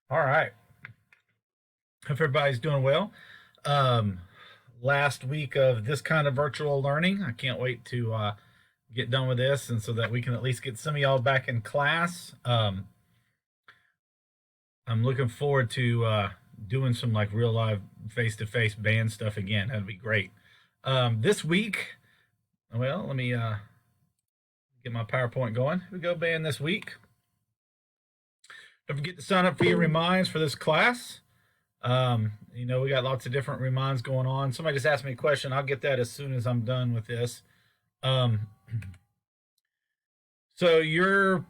All right. Hope everybody's doing well. Um, Last week of this kind of virtual learning. I can't wait to get done with this, and so that we can at least get some of y'all back in class. I'm looking forward to doing some like real live face to face band stuff again. That'd be great. This week, well, let me get my PowerPoint going. Here we go, band this week. Don't forget to sign up for your reminds for this class. We got lots of different reminds going on. Somebody just asked me a question. I'll get that as soon as I'm done with this. So your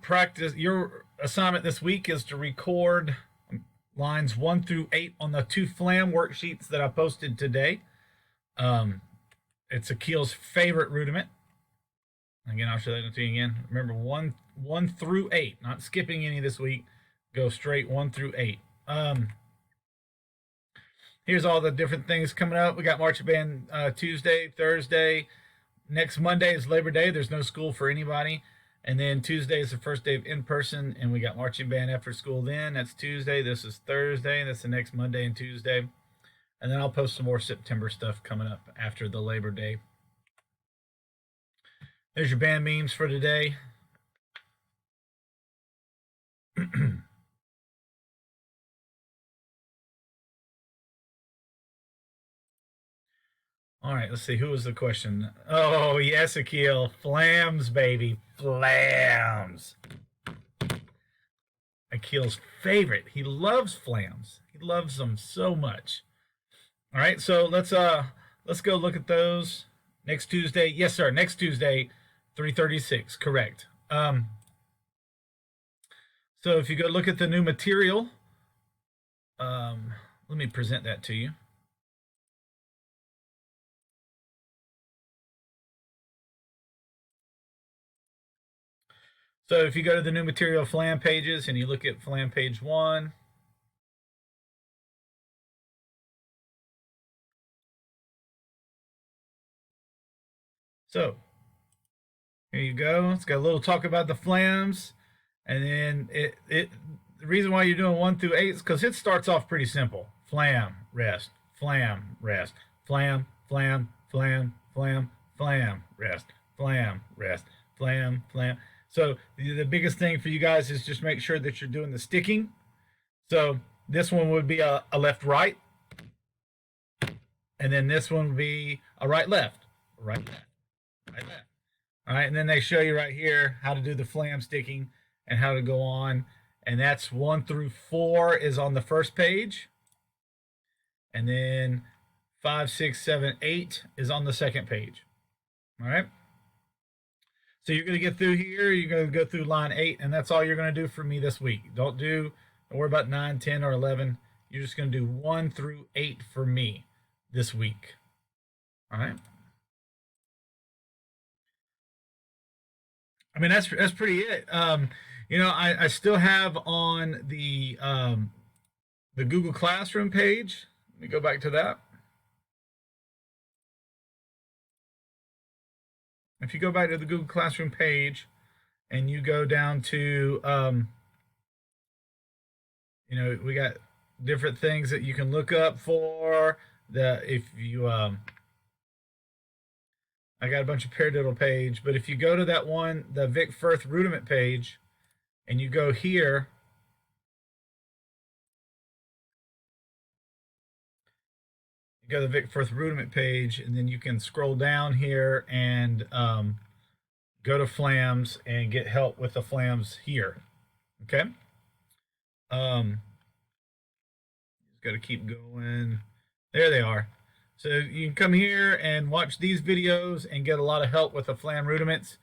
assignment this week is to record lines 1 through 8 on the 2 FLAM worksheets that I posted today. It's Akil's favorite rudiment. Again, I'll show that to you again. Remember, 1 through 8, not skipping any this week. Go straight 1 through 8. Here's all the different things coming up. We got marching band Tuesday, Thursday. Next Monday is Labor Day. There's no school for anybody. And then Tuesday is the first day of in-person, and we got marching band after school then. That's Tuesday. This is Thursday. That's the next Monday and Tuesday. And then I'll post some more September stuff coming up after the Labor Day. There's your band memes for today. All right, let's see. Who was the question? Oh, yes, Akil. FLAMs, baby. FLAMs. Akil's favorite. He loves FLAMs. He loves them so much. All right, so let's go look at those next Tuesday. Yes, sir. Next Tuesday, 3:36. Correct. So if you go look at the new material, let me present that to you. So if you go to the new material FLAM pages and you look at FLAM page 1, so here you go. It's got a little talk about the FLAMs, and then the reason why you're doing 1 through 8 is because it starts off pretty simple. FLAM, rest, FLAM, rest, FLAM, FLAM, FLAM, FLAM, FLAM, rest, FLAM, rest, FLAM, FLAM. So the biggest thing for you guys is just make sure that you're doing the sticking. So this one would be a left right, and then this one would be a right left, right left, right left. All right, and then they show you right here how to do the FLAM sticking and how to go on. And that's 1 through 4 is on the first page, and then 5, 6, 7, 8 is on the second page. All right. So you're going to get through here. You're going to go through line 8, and that's all you're going to do for me this week. Don't worry about 9, 10, or 11. You're just going to do 1 through 8 for me this week. All right. I mean, that's pretty it. I still have on the Google Classroom page. Let me go back to that. If you go back to the Google Classroom page and you go down to, we got different things that you can look up for. I got a bunch of paradiddle page, but if you go to that one, the Vic Firth rudiment page, and you go here, you go to the Vic Firth rudiment page, and then you can scroll down here and go to FLAMs and get help with the FLAMs here. Okay. Just got to keep going. There they are. So you can come here and watch these videos and get a lot of help with the FLAM rudiments,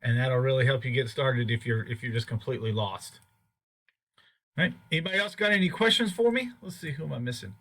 and that'll really help you get started if you're just completely lost. All right. Anybody else got any questions for me? Let's see, who am I missing?